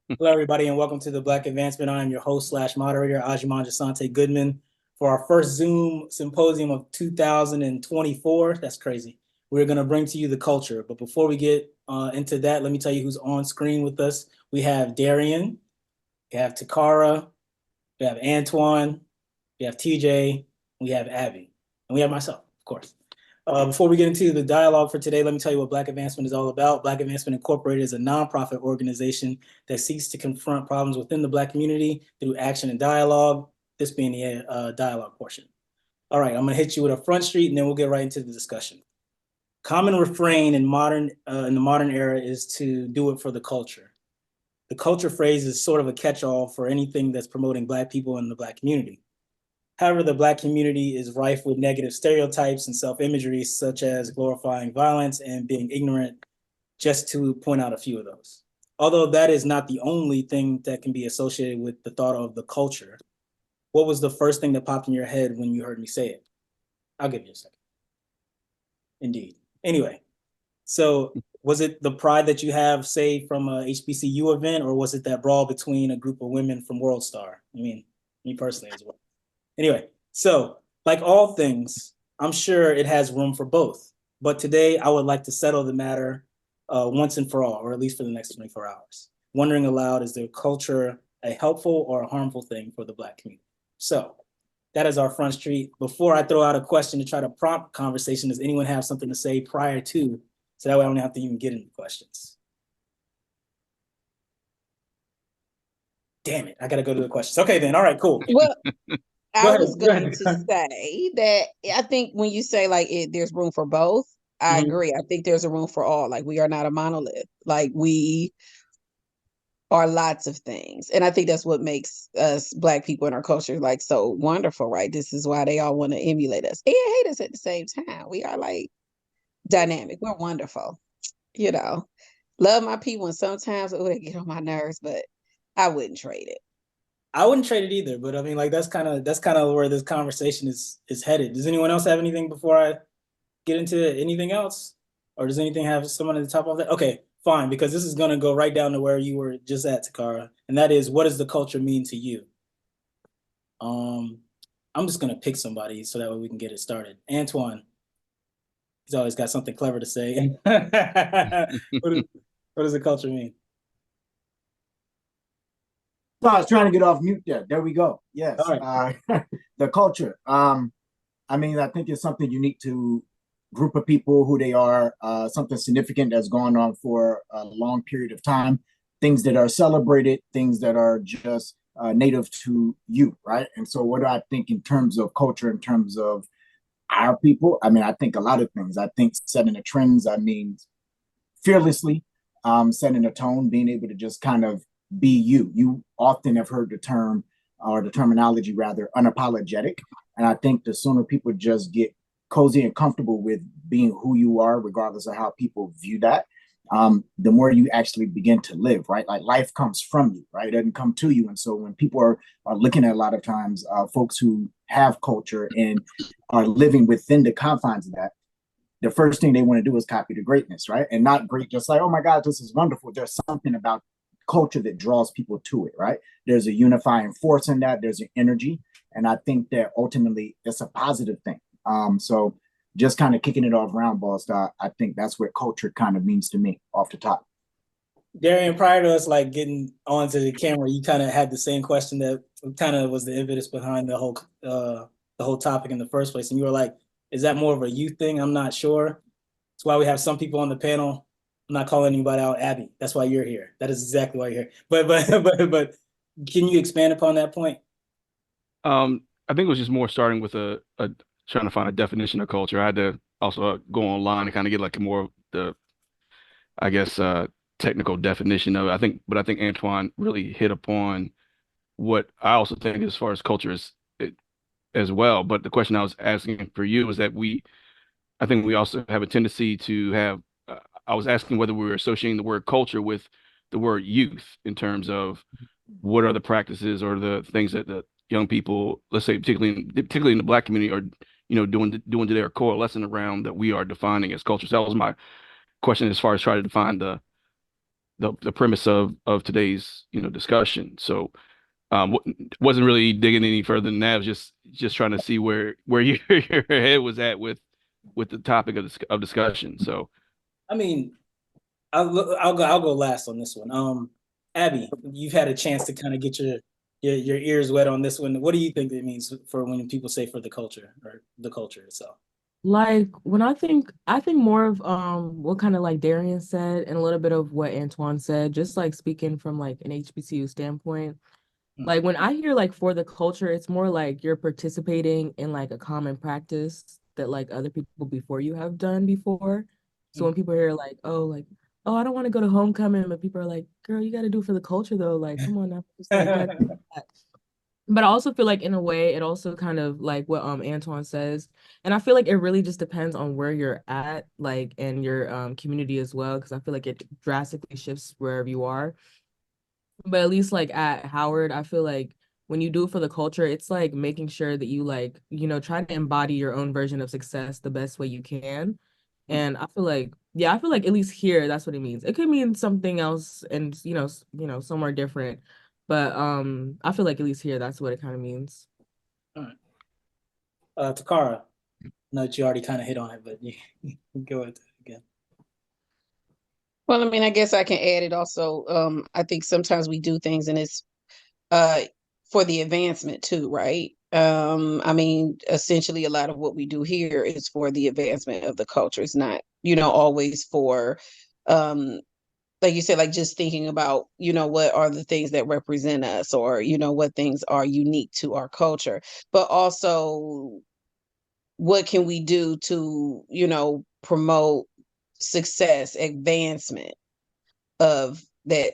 Hello, everybody, and welcome to the Black Advancement. I am your host slash moderator, Ajiman Jasante Goodman, for our first Zoom symposium of 2024. That's crazy. We're going to bring to you the culture. But before we get into that, let me tell you who's on screen with us. We have Darian, we have Takara, we have Antoine, we have TJ, we have Abby, and we have myself, of course. Before we get into the dialogue for today, let me tell you what Black Advancement is all about. Black Advancement Incorporated is a nonprofit organization that seeks to confront problems within the Black community through action and dialogue, this being the dialogue portion. All right, I'm gonna hit you with a front street and then we'll get right into the discussion. Common refrain in the modern era is to do it for the culture. The culture phrase is sort of a catch-all for anything that's promoting Black people in the Black community. However, the Black community is rife with negative stereotypes and self-imagery, such as glorifying violence and being ignorant, just to point out a few of those. Although that is not the only thing that can be associated with the thought of the culture, what was the first thing that popped in your head when you heard me say it? I'll give you a second. Indeed. Anyway, so was it the pride that you have, say, from a HBCU event, or was it that brawl between a group of women from World Star? I mean, me personally as well. Anyway, so like all things, I'm sure it has room for both. But today I would like to settle the matter once and for all, or at least for the next 24 hours. Wondering aloud, is their culture a helpful or a harmful thing for the Black community? So that is our front street. Before I throw out a question to try to prompt conversation, does anyone have something to say prior to, so that way I don't have to even get into questions? Damn it, I gotta go to the questions. Okay then, all right, cool. Well, Go I ahead, was go going ahead. to say that I think when you say there's room for both, I Mhm. agree. I think there's a room for all. Like we are not a monolith. Like we are lots of things, and I think that's what makes us Black people in our culture like so wonderful, right? This is why they all want to emulate us and hate us at the same time. We are like dynamic. We're wonderful, you know. Love my people, and sometimes they get on my nerves, but I wouldn't trade it. I wouldn't trade it either, but I mean, like that's kind of where this conversation is headed. Does anyone else have anything before I get into anything else, or does anything have someone at the top of that? Okay, fine, because this is gonna go right down to where you were just at, Takara, and that is, what does the culture mean to you? Um, I'm just gonna pick somebody so that way we can get it started. Antoine, he's always got something clever to say. What does the culture mean? So I was trying to get off mute there. There we go. All Yes. right. The culture. I mean, I think it's something unique to group of people, who they are, something significant that's gone on for a long period of time, things that are celebrated, things that are just native to you, right? And so what do I think in terms of culture, in terms of our people? I mean, I think a lot of things. I think setting the trends, I mean, fearlessly, setting a tone, being able to just kind of be you. You often have heard the term, or the terminology rather, unapologetic. And I think the sooner people just get cozy and comfortable with being who you are, regardless of how people view that, the more you actually begin to live, right? Like life comes from you, right? It doesn't come to you. And so when people are looking at a lot of times folks who have culture and are living within the confines of that, the first thing they want to do is copy the greatness, right? And not great, just like, oh my God, this is wonderful. There's something about culture that draws people to it, right? There's a unifying force in that, there's an energy. And I think that ultimately it's a positive thing. So just kind of kicking it off round ball style, I think that's what culture kind of means to me off the top. Darian, prior to us like getting onto the camera, you kind of had the same question that kind of was the impetus behind the whole topic in the first place, and you were like, "Is that more of a youth thing?" I'm not sure. That's why we have some people on the panel. I'm not calling anybody out, Abby. That's why you're here. That is exactly why you're here. But can you expand upon that point? I think it was just more starting with a trying to find a definition of culture. I had to also go online and kind of get like a more of the, I guess, technical definition of it. But I think Antoine really hit upon what I also think as far as culture is it, as well. But the question I was asking for you is that I think we also have a tendency to have. I was asking whether we were associating the word culture with the word youth in terms of what are the practices or the things that the young people, let's say particularly in the Black community, are doing to their coalescing around that we are defining as culture. So that was my question as far as trying to define the premise of today's discussion. So wasn't really digging any further than that. I was just trying to see where your head was at with the topic of discussion. So I mean, I'll go last on this one. Abby, you've had a chance to kind of get your ears wet on this one. What do you think it means for when people say for the culture or the culture itself? Like when I think more of what kind of like Darian said and a little bit of what Antoine said, just like speaking from like an HBCU standpoint. Like when I hear like for the culture, it's more like you're participating in like a common practice that like other people before you have done before. So when people hear like, oh, I don't want to go to homecoming, but people are like, girl, you got to do it for the culture though. Like, come on now. Just like that. But I also feel like in a way, it also kind of like what Antoine says. And I feel like it really just depends on where you're at, like and your community as well, because I feel like it drastically shifts wherever you are. But at least like at Howard, I feel like when you do it for the culture, it's like making sure that you like, try to embody your own version of success the best way you can. And I feel like, yeah, I feel like at least here, that's what it means. It could mean something else and somewhere different. But I feel like at least here, that's what it kind of means. All right. Takara, I know that you already kind of hit on it, but you go ahead again. Well, I mean, I guess I can add it also. I think sometimes we do things and it's for the advancement too, right? I mean, essentially a lot of what we do here is for the advancement of the culture. It's not, always for like you said, like just thinking about, what are the things that represent us or, what things are unique to our culture, but also what can we do to, promote success, advancement of that,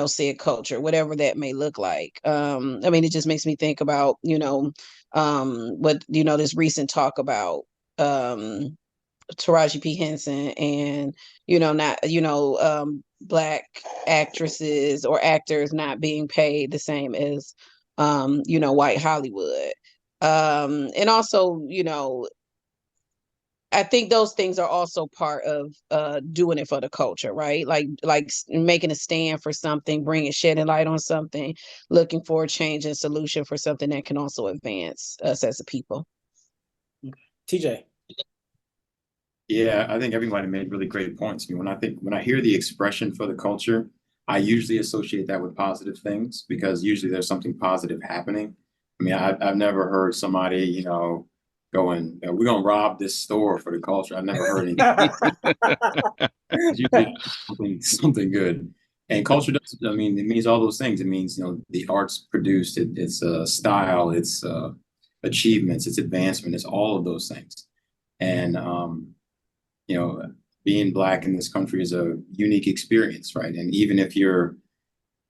said culture, whatever that may look like. I mean, it just makes me think about, what, this recent talk about Taraji P. Henson and, not, Black actresses or actors not being paid the same as, white Hollywood. And also, I think those things are also part of doing it for the culture, right? Like making a stand for something, shedding light on something, looking for a change and solution for something that can also advance us as a people. TJ. Yeah, I think everybody made really great points. I mean, when I hear the expression for the culture, I usually associate that with positive things because usually there's something positive happening. I mean, I've never heard somebody, going, we're gonna rob this store for the culture. I've never heard anything. It's usually something good. And culture does, I mean, it means all those things. It means, the art's produced, it's style, it's achievements, it's advancement, it's all of those things. And being Black in this country is a unique experience, right? And even if you're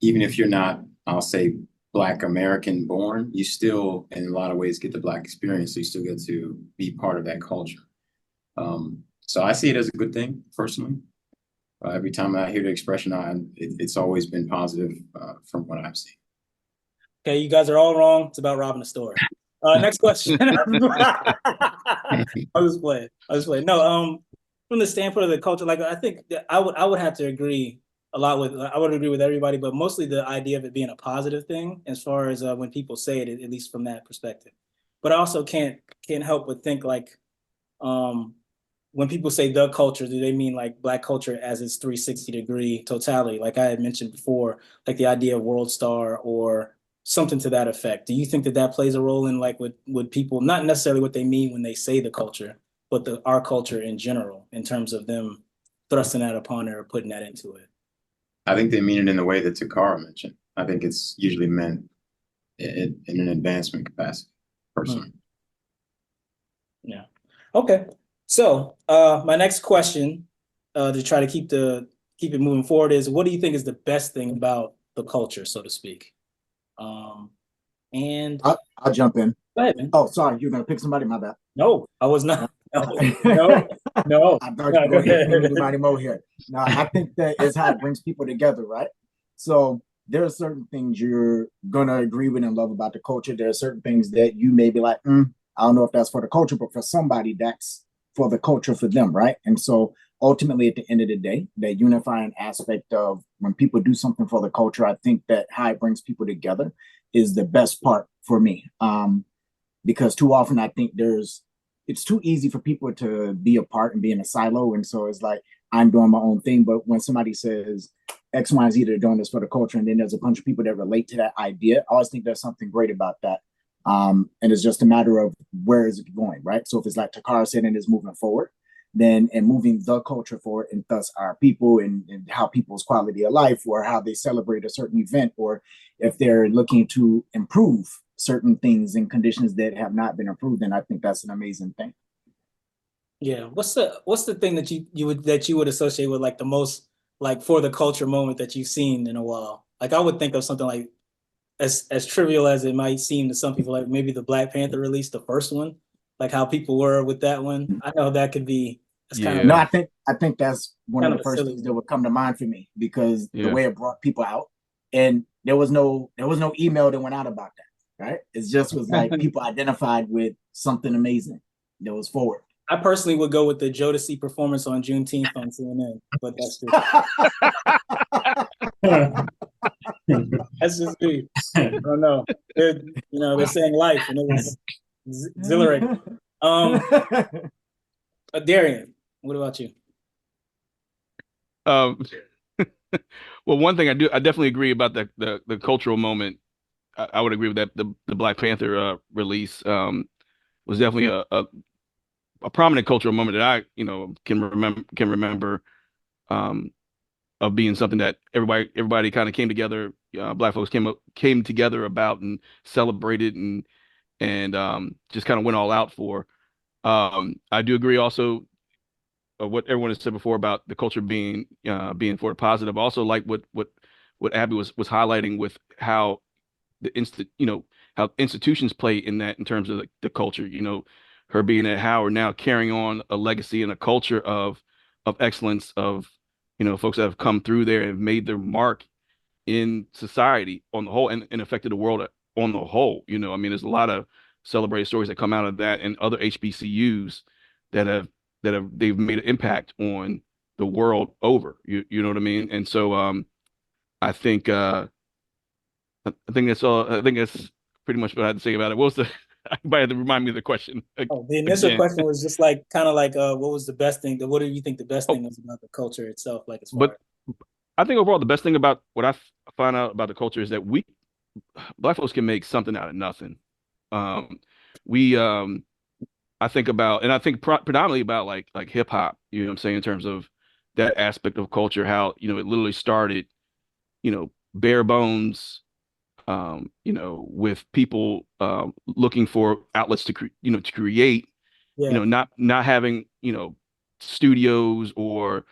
not, I'll say, Black American born, you still, in a lot of ways, get the Black experience. So you still get to be part of that culture. So I see it as a good thing, personally. Every time I hear the expression, it's always been positive from what I've seen. Okay, you guys are all wrong. It's about robbing a store. Next question. I'll just play. No, from the standpoint of the culture, like I think that I would have to agree a lot with. I would agree with everybody, but mostly the idea of it being a positive thing, as far as when people say it, at least from that perspective. But I also can't help but think like, when people say the culture, do they mean like Black culture as its 360-degree totality? Like I had mentioned before, like the idea of World Star or something to that effect. Do you think that plays a role in like with people, not necessarily what they mean when they say the culture, but our culture in general, in terms of them thrusting that upon it or putting that into it? I think they mean it in the way that Takara mentioned. I think it's usually meant in an advancement capacity, personally. Yeah. Okay. So my next question, to try to keep it moving forward, is what do you think is the best thing about the culture, so to speak? And I'll jump in. Go ahead, man. Oh, sorry, you're gonna pick somebody. My bad. No, I was not. No. I thought you were going to pick anybody more here. No, I think that is how it brings people together, right? So there are certain things you're gonna agree with and love about the culture. There are certain things that you may be like, I don't know if that's for the culture, but for somebody, that's for the culture for them, right? And so ultimately, at the end of the day, that unifying aspect of when people do something for the culture, I think that how it brings people together is the best part for me. Because too often I think it's too easy for people to be apart and be in a silo. And so it's like, I'm doing my own thing. But when somebody says X, Y, and Z, they're doing this for the culture, and then there's a bunch of people that relate to that idea, I always think there's something great about that. And it's just a matter of where is it going, right? So if it's like Takara said, and it's moving forward, then and moving the culture forward, and thus our people and how people's quality of life, or how they celebrate a certain event, or if they're looking to improve certain things and conditions that have not been improved, then I think that's an amazing thing. Yeah. What's the thing that you would associate with like the most like for the culture moment that you've seen in a while? Like I would think of something like as trivial as it might seem to some people, like maybe the Black Panther release, the first one, like how people were with that one. I know that could be it's kind No, of I think that's one of kind the of a first silly things that would come to mind for me, because the Yeah. way it brought people out, and there was no email that went out about that, right? It just was like people identified with something amazing that was forward. I personally would go with the Jodeci performance on Juneteenth on CNN, but that's just me. I don't know. They're saying life, and it was exhilarating. Darian, what about you? Well, one thing I definitely agree about the cultural moment. I would agree with that. The Black Panther release was definitely a prominent cultural moment that I can remember of being something that everybody kind of came together. Black folks came together about and celebrated and just kind of went all out for. I do agree also what everyone has said before about the culture being for the positive. Also, like what Abby was highlighting with how how institutions play in that in terms of the culture. Her being at Howard now carrying on a legacy and a culture of excellence of folks that have come through there and have made their mark in society on the whole and affected the world on the whole. I mean, there's a lot of celebrated stories that come out of that and other HBCUs that they've made an impact on the world over. You know what I mean? And so I think that's all. I think that's pretty much what I had to say about it. What was the? Everybody had to remind me of the question. Oh, the initial again. question was just like kind of like what was the best thing? What do you think the best thing was about the culture itself? Like as far But I think overall the best thing about what I find out about the culture is that Black folks can make something out of nothing. We I think about, and I think predominantly about like hip hop. You know what I'm saying, in terms of that aspect of culture, how it literally started, bare bones, with people looking for outlets to to create, yeah, not having studios or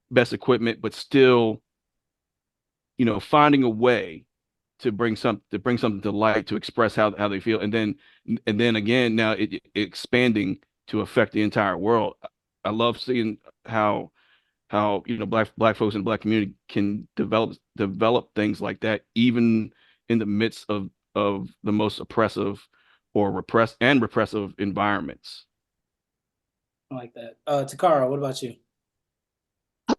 best equipment, but still finding a way to bring something to light, to express how they feel, and then again now it expanding to affect the entire world. I love seeing how black folks in the black community can develop things like that, even in the midst of the most oppressive or repressive environments. I like that. Takara, what about you?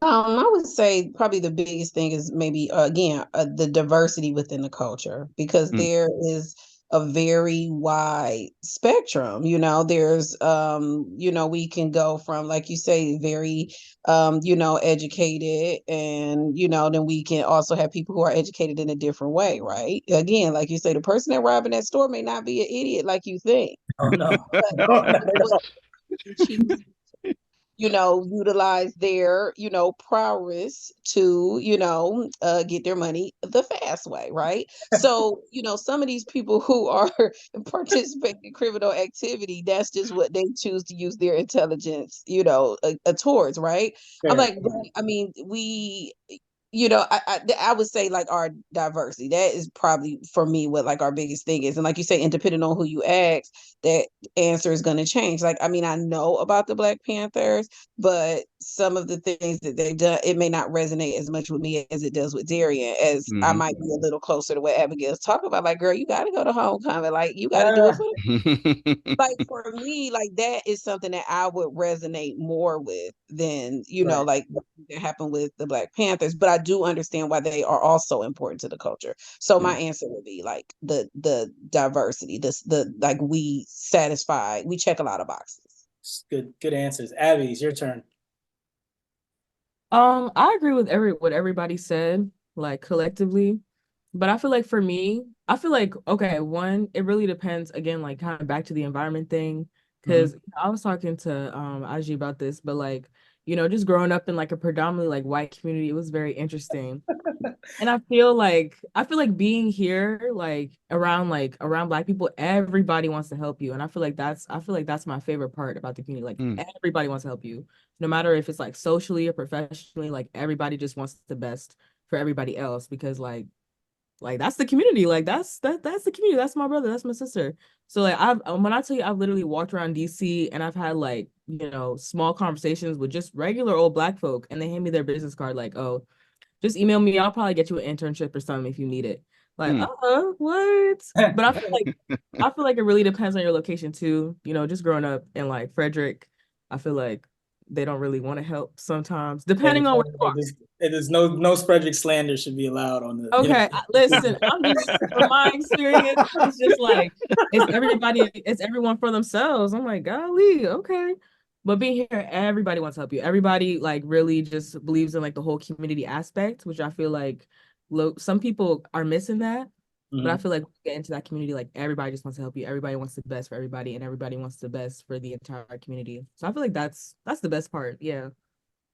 I would say probably the biggest thing is maybe again the diversity within the culture, because Mm. there is a very wide spectrum. There's we can go from, like you say, very educated, and then we can also have people who are educated in a different way, right? Again, like you say, the person that robbing that store may not be an idiot like you think. Oh no, But no, not at all. choose utilize their, prowess to, get their money the fast way, right? So, some of these people who are participating in criminal activity, that's just what they choose to use their intelligence, towards, right? I'm Fair. like, but, I mean, we you know, I would say like our diversity. That is probably for me what like our biggest thing is. And like you say, and depending on who you ask, that answer is going to change. Like, I mean, I know about the Black Panthers, but some of the things that they've done, it may not resonate as much with me as it does with Darian, as I Mhm. might be a little closer to what Abigail's talking about. Like, girl, you got to go to homecoming. Like, you got to do it for like for me, like that is something that I would resonate more with than, you know, Right. like what happened with the Black Panthers. But I do understand why they are also important to the culture. So my answer would be like the diversity, the like we satisfy, we check a lot of boxes. Good answers. Abby, it's your turn. I agree with what everybody said, like collectively. But I feel like for me, I feel like okay, one, it really depends again, like kind of back to the environment thing. Because I was talking to Aji about this, but like, you know, just growing up in like a predominantly like white community, it was very interesting. And I feel like being here, like around Black people, everybody wants to help you. And I feel like that's my favorite part about the community. Like Mm. everybody wants to help you. No matter if it's like socially or professionally, like everybody just wants the best for everybody else because like that's the community. Like that's the community. That's my brother. That's my sister. So like when I tell you I've literally walked around DC and I've had like, you know, small conversations with just regular old Black folk and they hand me their business card like, oh, just email me. I'll probably get you an internship or something if you need it. Like, Mm. what? But I feel like it really depends on your location too. You know, just growing up in like Frederick, I feel like they don't really want to help sometimes, depending on where you are. There's no Frederick slander should be allowed on the. Okay, listen, I'm just from my experience, it's just like it's everyone for themselves. I'm like, golly, okay. But being here, everybody wants to help you. Everybody like really just believes in like the whole community aspect, which I feel like some people are missing that. But I feel like when you get into that community, like everybody just wants to help you. Everybody wants the best for everybody, and everybody wants the best for the entire community. So I feel like that's the best part. Yeah.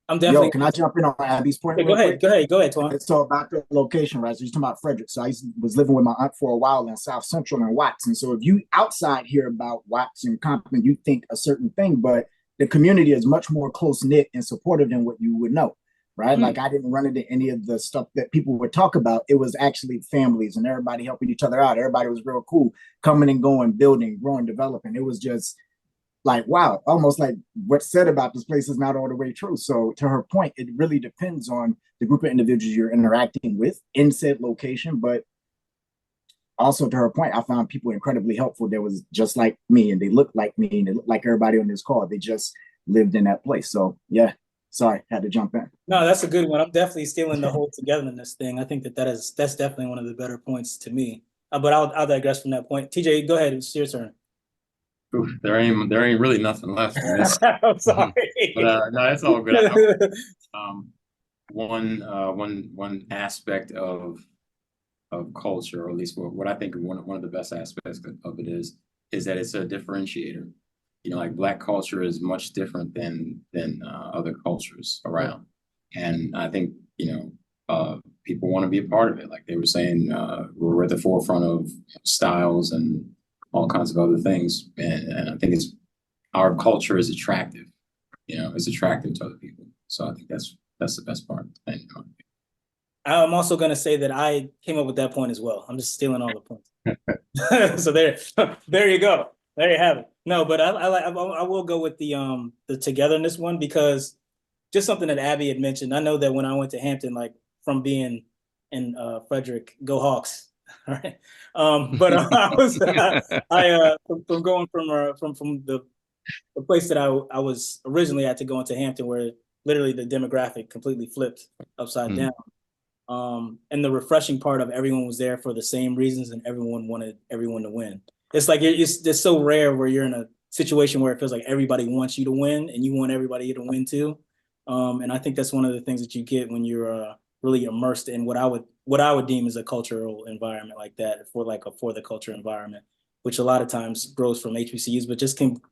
I'm Yo, definitely. can I jump in on Abby's point Okay, real quick? go ahead, Twan. So about the location, right? So you're talking about Frederick. So was living with my aunt for a while in South Central and Watts. And so if you outside hear about Watts and Compton, you think a certain thing, but the community is much more close knit and supportive than what you would know, right? Like I didn't run into any of the stuff that people would talk about. It was actually families and everybody helping each other out. Everybody was real cool, coming and going, building, growing, developing. It was just like, wow, almost like what's said about this place is not all the way true. So to her point, it really depends on the group of individuals you're interacting with in said location. But also to her point, I found people incredibly helpful. That was just like me and they looked like me and they looked like everybody on this call. They just lived in that place. So yeah, sorry, had to jump in. No, that's a good one. I'm definitely stealing the whole togetherness thing. I think that's definitely one of the better points to me. But I'll digress from that point. TJ, go ahead. It's your turn. Oof, there ain't really nothing left in this. I'm sorry. But no, it's all good. One aspect of culture, or at least what I think one of the best aspects of it is that it's a differentiator. You know, like Black culture is much different than other cultures around, and I think people want to be a part of it. Like they were saying, we're at the forefront of styles and all kinds of other things, and I think our culture is attractive. You know, it's attractive to other people. So I think that's the best part. I'm also going to say that I came up with that point as well. I'm just stealing all the points. So there you go. There you have it. No, but I will go with the togetherness one because just something that Abby had mentioned. I know that when I went to Hampton, like from being in Frederick, go Hawks. All right. But I was from going from the place that I was originally at to go into Hampton, where literally the demographic completely flipped upside down. And the refreshing part of everyone was there for the same reasons and everyone wanted everyone to win. It's like it's so rare where you're in a situation where it feels like everybody wants you to win and you want everybody to win too. And I think that's one of the things that you get when you're really immersed in what I would deem as a cultural environment like that, for the culture environment, which a lot of times grows from HBCUs, but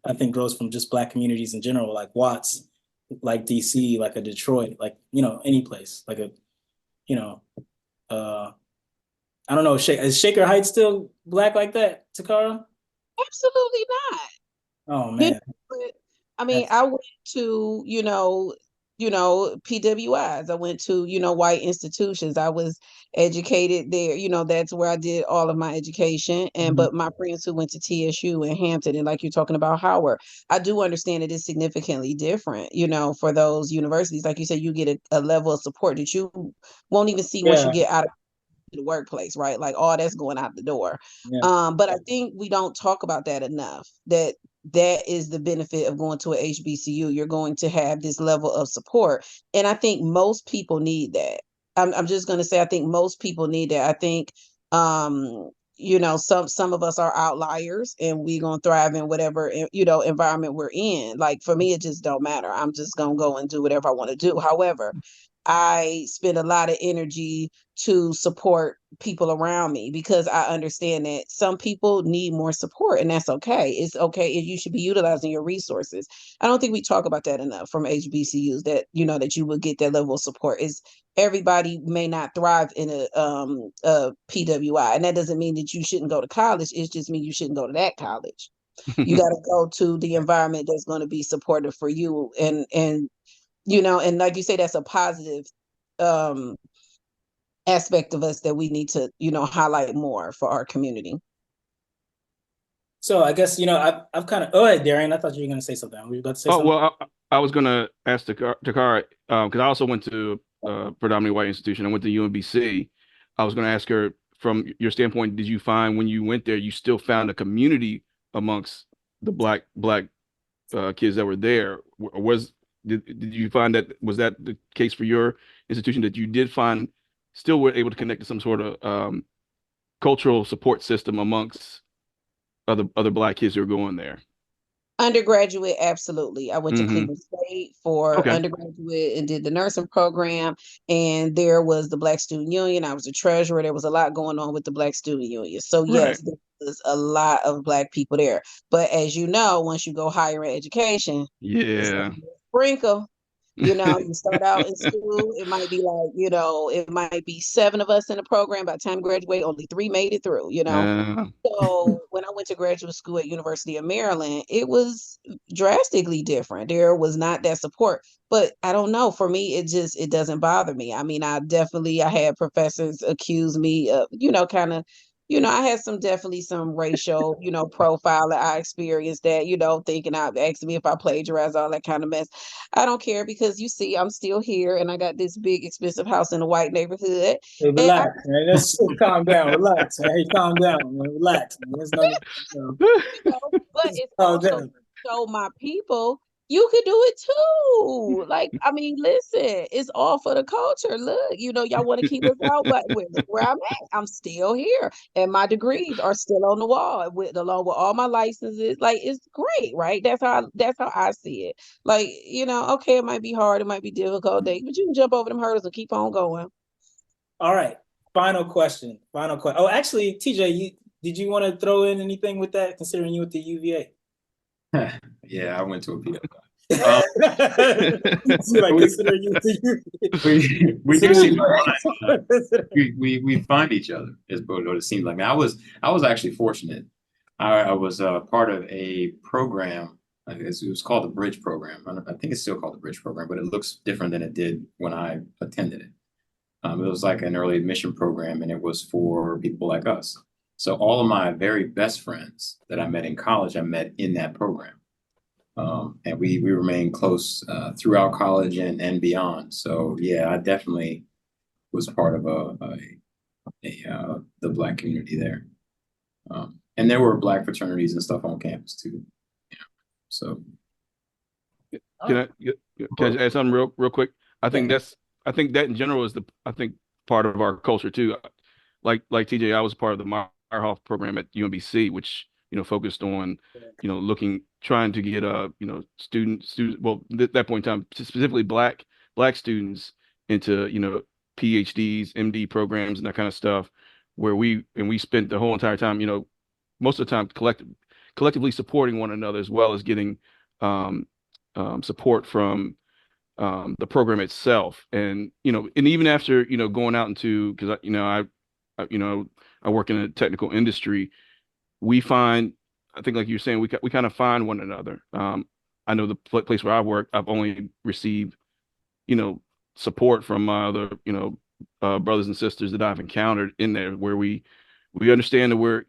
I think grows from just Black communities in general, like Watts, like DC, like a Detroit, like, any place, like a, I don't know, is Shaker Heights still Black like that, Takara? Absolutely not. Oh man. I mean, I went to, PWIs. I went to, white institutions. I was educated there. That's where I did all of my education. And Mhm. but my friends who went to TSU and Hampton, and like you're talking about Howard, I do understand it is significantly different, for those universities. Like you said, you get a level of support that you won't even see once you Yeah, get out of the workplace, right? Like all that's going out the door. yeah. But I think we don't talk about that enough. That is the benefit of going to a HBCU. You're going to have this level of support. And I think most people need that. I'm just going to say, I think most people need that. I think, some of us are outliers and we going to thrive in whatever, environment we're in. Like for me, it just don't matter. I'm just going to go and do whatever I want to do. However, I spend a lot of energy to support people around me because I understand that some people need more support, and that's okay. It's okay if you should be utilizing your resources. I don't think we talk about that enough from HBCUs, that that you would get that level of support. Is everybody may not thrive in a PWI, and that doesn't mean that you shouldn't go to college. It just means you shouldn't go to that college. You got to go to the environment that's going to be supportive for you, and like you say, that's a positive um aspect of us that we need to, highlight more for our community. So I guess, I've kind of, oh, hey, Darian, I thought you were going to say something. Were you about to say Oh, something? well, I was gonna ask Takara, because I also went to a predominantly white institution. I went to UMBC. I was gonna ask her, from your standpoint, did you find when you went there, you still found a community amongst the black kids that were there? Did you find that, was that the case for your institution, that you did find still were able to connect to some sort of cultural support system amongst other black kids who are going there? Undergraduate, absolutely. I went to Hmm. Cleveland State for Okay. undergraduate and did the nursing program. And there was the Black Student Union. I was a treasurer. There was a lot going on with the Black Student Union. So Right. yes, there was a lot of Black people there. But as you know, once you go higher in education, it's Yeah. gonna be a sprinkle. You start out in school, it might be like, it might be 7 of us in the program. By the time you graduate, only 3 made it through. Uh, So when I went to graduate school at University of Maryland, it was drastically different. There was not that support. But I don't know. For me, it doesn't bother me. I mean, I had professors accuse me of, kind of, I had definitely some racial, profile that I experienced that, thinking out, asking me if I plagiarized, all that kind of mess. I don't care because you see, I'm still here and I got this big expensive house in a white neighborhood. Hey, And relax, man. Let's calm down. Relax, man. Hey, calm down, man. Relax, man. There's no, but just it's calm also down. show my people you could do it too. Like, I mean, listen, it's all for the culture. Look, y'all want to keep us out, but look where I'm at. I'm still here, and my degrees are still on the wall along with all my licenses. Like, it's great, right? That's how I see it. Like, okay, it might be hard, it might be difficult, but you can jump over them hurdles and keep on going. All right. Final question. Final question. Oh, actually, TJ, did you want to throw in anything with that, considering you went to UVA? Yeah, I went to a PWI. Like, considering you to UVA. We do seem to we find each other, is what it seems like. Now, I was actually fortunate. I was part of a program. I guess it was called the Bridge Program. I think it's still called the Bridge Program, but it looks different than it did when I attended it. It was like an early admission program, and it was for people like us. So all of my very best friends that I met in college, I met in that program. And we remained close throughout college and beyond. So yeah, I definitely was part of the Black community there. And there were Black fraternities and stuff on campus too. So can I just add something real quick? I think that in general is part of our culture too. Like TJ, I was part of the Meyerhoff program at UMBC, which focused on trying to get students, well, at that point in time, specifically black students into PhDs, MD programs, and that kind of stuff, where we spent the whole entire time, most of the time collectively supporting one another, as well as getting support from the program itself. And and even after going out into, because I work in a technical industry, we find, I think, like you're saying, we kind of find one another. I know the place where I work, I've only received support from my other, brothers and sisters that I've encountered in there, where we understand that we're,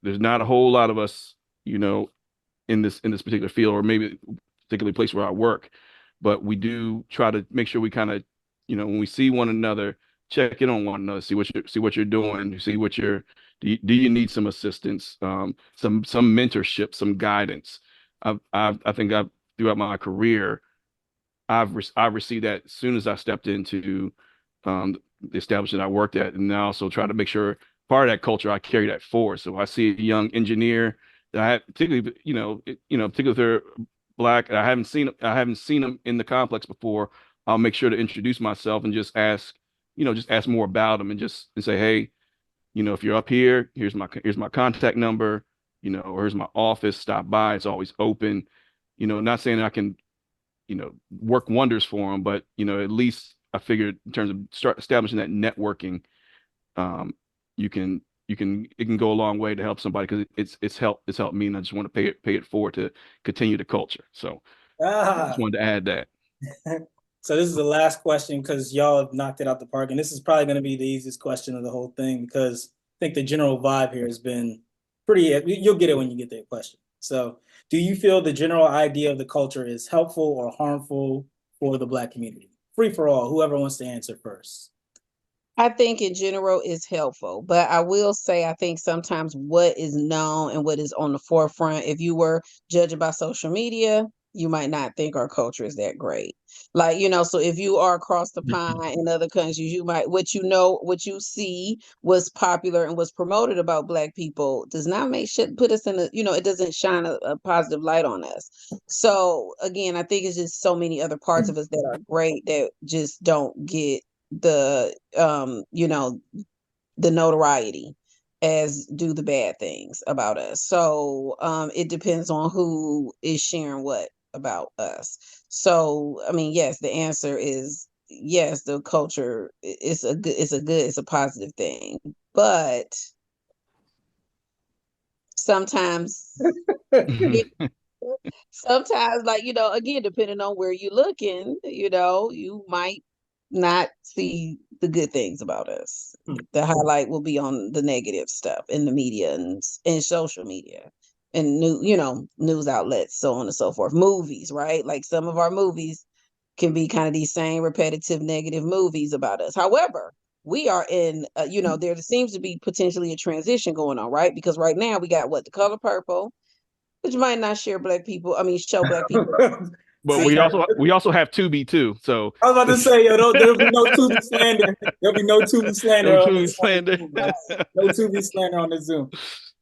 there's not a whole lot of us, in this particular field, or maybe particularly place where I work, but we do try to make sure we kind of, when we see one another, check in on one another, see what you're doing, see what do you need some assistance, some mentorship, some guidance. I think throughout my career, I've received that as soon as I stepped into the establishment I worked at, and I also try to make sure part of that culture I carry that forward. So I see a young engineer that I have, particularly, particularly if they're Black, and I haven't seen them in the complex before. I'll make sure to introduce myself and just ask more about them, and say, hey, if you're up here, here's my contact number, or here's my office, stop by. It's always open. Not saying I can, work wonders for them, but, at least I figured in terms of start establishing that networking, it can go a long way to help somebody, because it's helped me, and I just want to pay it forward to continue the culture. So I just wanted to add that. So this is the last question, because y'all have knocked it out the park, and this is probably going to be the easiest question of the whole thing, because I think the general vibe here has been pretty, you'll get it when you get the question. So do you feel the general idea of the culture is helpful or harmful for the Black community? Free for all, whoever wants to answer first. I think in general is helpful, but I will say I think sometimes what is known and what is on the forefront, if you were judging by social media, you might not think our culture is that great. Like, so if you are across the pond in other countries, you might, what you see was popular and was promoted about Black people does not put us in it doesn't shine a positive light on us. So again, I think it's just so many other parts of us that are great that just don't get the the notoriety as do the bad things about us. So it depends on who is sharing what about us. So I mean, yes, the answer is yes, the culture is it's a positive thing, but sometimes sometimes, like, again, depending on where you're looking, you might not see the good things about us. The highlight will be on the negative stuff in the media and social media and news outlets, so on and so forth. Movies, right? Like some of our movies can be kind of these same repetitive negative movies about us. However, we are in, there seems to be potentially a transition going on, right? Because right now we got The Color Purple, which might not show Black people. But we also have Tubi too. So I was about to say, there'll be no Tubi slander. There'll be no Tubi slander. No on Tubi this slander. Zoom, guys. No Tubi slander on the Zoom.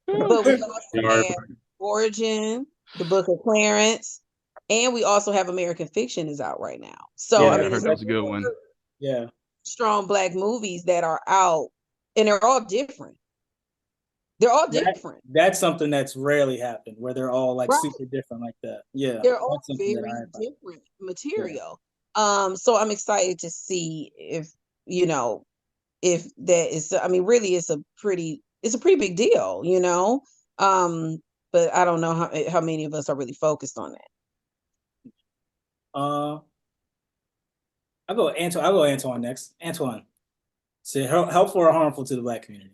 But we also have Origin, the Book of Clarence, and we also have American Fiction is out right now. So yeah, I mean, I heard that's a good one. Yeah, strong Black movies that are out, and they're all different. They're all different. That's something that's rarely happened, where they're all like Right. super different like that. Yeah, They're all that's something very that different material. So I'm excited to see if that is. I mean, really, it's a pretty big deal, but I don't know how many of us are really focused on that. I'll go Antoine next. Antoine, so helpful or harmful to the Black community?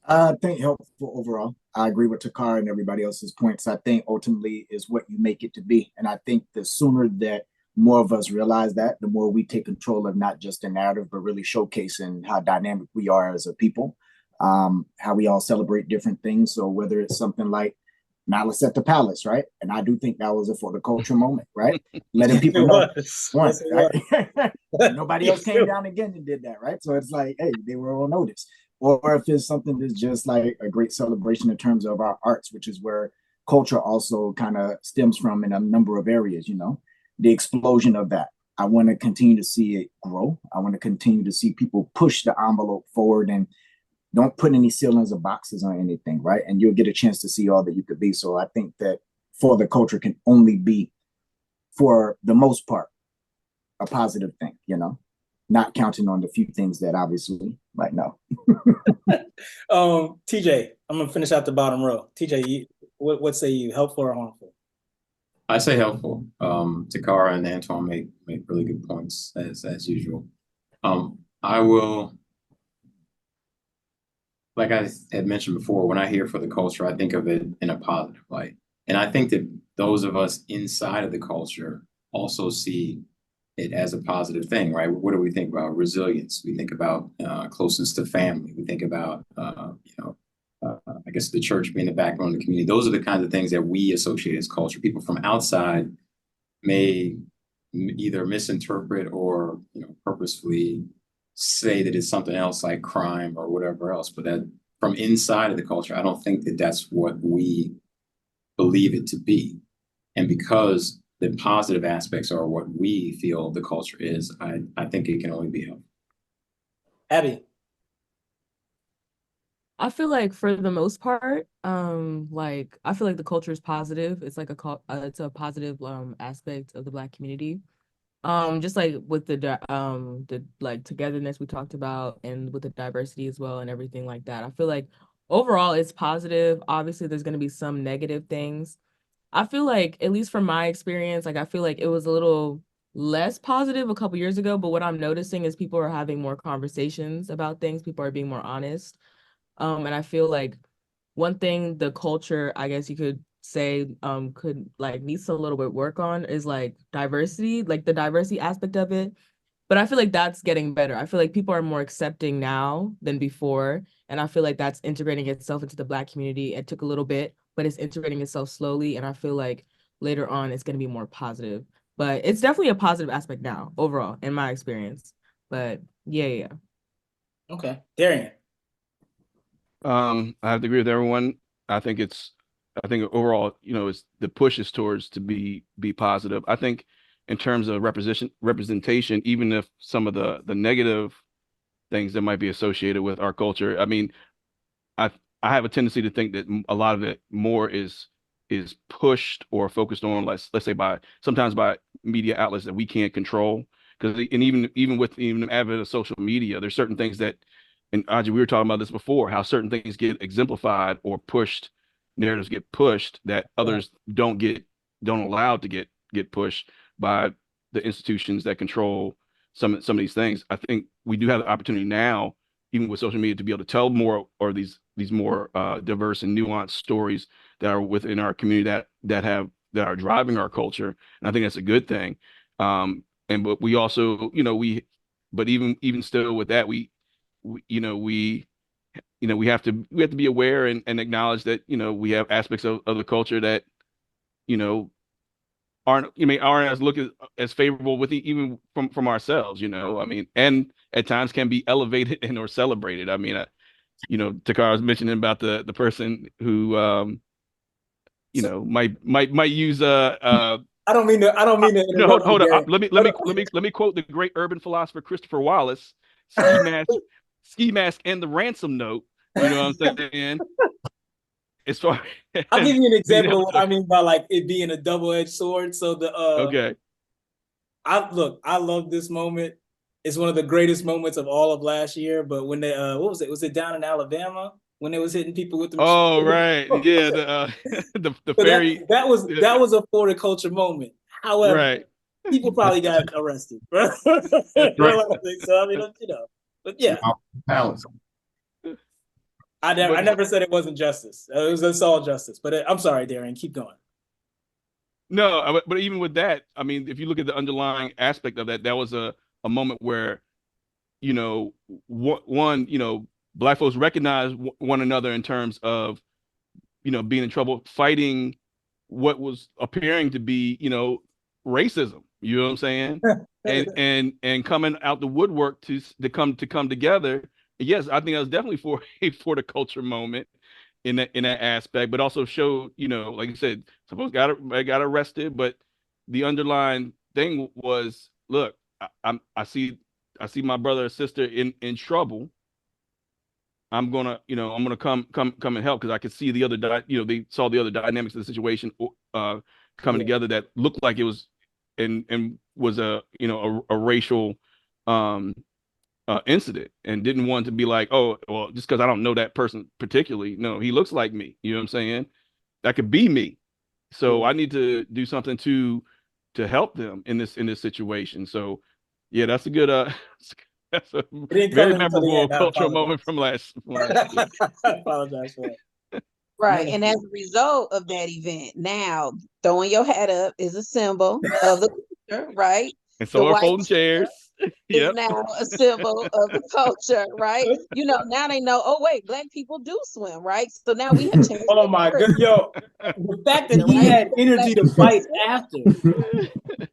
I think helpful overall. I agree with Takar and everybody else's points. I think ultimately is what you make it to be. And I think the sooner that more of us realize that, the more we take control of not just the narrative, but really showcasing how dynamic we are as a people, how we all celebrate different things. So whether it's something like Malice at the Palace, right? And I do think that was a for the culture moment, right? Letting people know once, right? Nobody else came down again and did that, right? So it's like, hey, they were on notice. Or if it's something that's just like a great celebration in terms of our arts, which is where culture also kind of stems from in a number of areas, the explosion of that. I want to continue to see it grow. I want to continue to see people push the envelope forward and don't put any ceilings or boxes on anything, right? And you'll get a chance to see all that you could be. So I think that for the culture can only be, for the most part, a positive thing, not counting on the few things that obviously might know. TJ, I'm gonna finish out the bottom row. TJ, what say you? Helpful or harmful? I say helpful. Takara and Antoine make really good points as usual. I will, like I had mentioned before, when I hear for the culture, I think of it in a positive light. And I think that those of us inside of the culture also see it as a positive thing, right? What do we think about? Resilience. We think about closeness to family. We think about, I guess the church being the backbone of the community. Those are the kinds of things that we associate as culture. People from outside may either misinterpret or purposefully say that it's something else like crime or whatever else, but that from inside of the culture, I don't think that that's what we believe it to be. And because the positive aspects are what we feel the culture is, I think it can only be helpful. Abby. I feel like for the most part, like I feel like the culture is positive. It's like it's a positive aspect of the Black community. Just like with the like togetherness we talked about and with the diversity as well and everything like that. I feel like overall it's positive. Obviously, there's gonna be some negative things. I feel like, at least from my experience, like I feel like it was a little less positive a couple years ago, but what I'm noticing is people are having more conversations about things. People are being more honest. And I feel like one thing the culture, I guess you could say, could like needs a little bit work on is like diversity, like the diversity aspect of it. But I feel like that's getting better. I feel like people are more accepting now than before. And I feel like that's integrating itself into the Black community. It took a little bit, but it's integrating itself slowly. And I feel like later on it's going to be more positive. But it's definitely a positive aspect now, overall, in my experience. But yeah. Okay. Darian. I have to agree with everyone. I think I think overall, it's the push is towards to be positive. I think in terms of representation, even if some of the negative things that might be associated with our culture, I mean, I I have a tendency to think that a lot of it more is pushed or focused on, let's say sometimes by media outlets that we can't control. Because and even with the advent of social media, there's certain things that, and Audrey, we were talking about this before, how certain things get exemplified or pushed, narratives get pushed that others don't allow to get pushed by the institutions that control some of these things. I think we do have the opportunity now, even with social media, to be able to tell more or these more diverse and nuanced stories that are within our community that are driving our culture, and I think that's a good thing. But we also, but even still with that, we have to be aware and acknowledge that we have aspects of the culture that you know aren't as as favorable with even from ourselves. I mean, and at times can be elevated and or celebrated. I mean, Takara was mentioning about the person who might use I don't mean to no, interrupt you, hold on. Darian. Let me quote the great urban philosopher Christopher Wallace: ski mask, and the ransom note. You know what I'm saying? As far I'll as give you an being example able of what to, I mean by like it being a double-edged sword. So okay. I love this moment. It's one of the greatest moments of all of last year. But when they what was it? Was it down in Alabama when they was hitting people with the machine? Oh, right. Yeah, the So ferry. that was a Florida culture moment. However, Right. people probably got arrested. Right? Right. So I mean, but yeah, Balance. I But never said it wasn't justice. It's all justice. But I'm sorry, Darian. Keep going. no, but even with that, I mean, if you look at the underlying aspect of that, that was a moment where, you know, one, Black folks recognize one another in terms of, being in trouble, fighting what was appearing to be, racism. You know what I'm saying? And coming out the woodwork to come together. Yes, I think that was definitely for for the culture moment in that aspect, but also showed, like you said, some folks got arrested, but the underlying thing was, look, I see my brother or sister in trouble. I'm gonna come and help because I could see they saw the other dynamics of the situation coming Yeah. together that looked like it was and was a racial um incident, and didn't want to be like, oh, well, just because I don't know that person particularly, no, he looks like me. You know what I'm saying? That could be me. So Yeah. I need to do something to help them in this situation. So yeah, that's a good that's a didn't come very in until the memorable end. I cultural apologize. moment from last year. I apologize for that. Right. Yeah. And as a result of that event, now throwing your hat up is a symbol of the culture, right? And The so are white folding chairs. is Yep. now a symbol of the culture, right? You know, now they know, oh wait, black people do swim, right? So now we have changed Oh the my narrative, good, yo, the fact that he right? had energy to Black fight people after,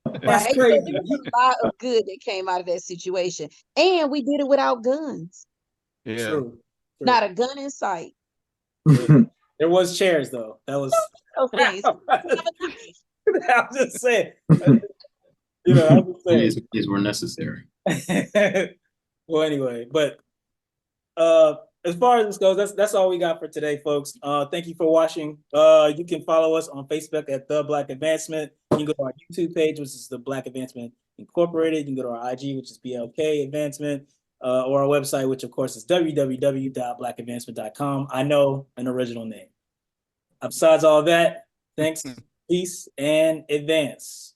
that's right? So crazy. there was a lot of good that came out of that situation. And we did it without guns. Yeah. True. Not a gun in sight. There was chairs though. That was. Those things. I'm just saying. You know, I'm just saying. These were necessary. Well, anyway, but as far as this goes, that's all we got for today, folks. Thank you for watching. You can follow us on Facebook at The Black Advancement. You can go to our YouTube page, which is The Black Advancement Incorporated. You can go to our IG, which is BLK Advancement, or our website, which of course is www.blackadvancement.com. I know, an original name. Besides all that, thanks, peace, and advance.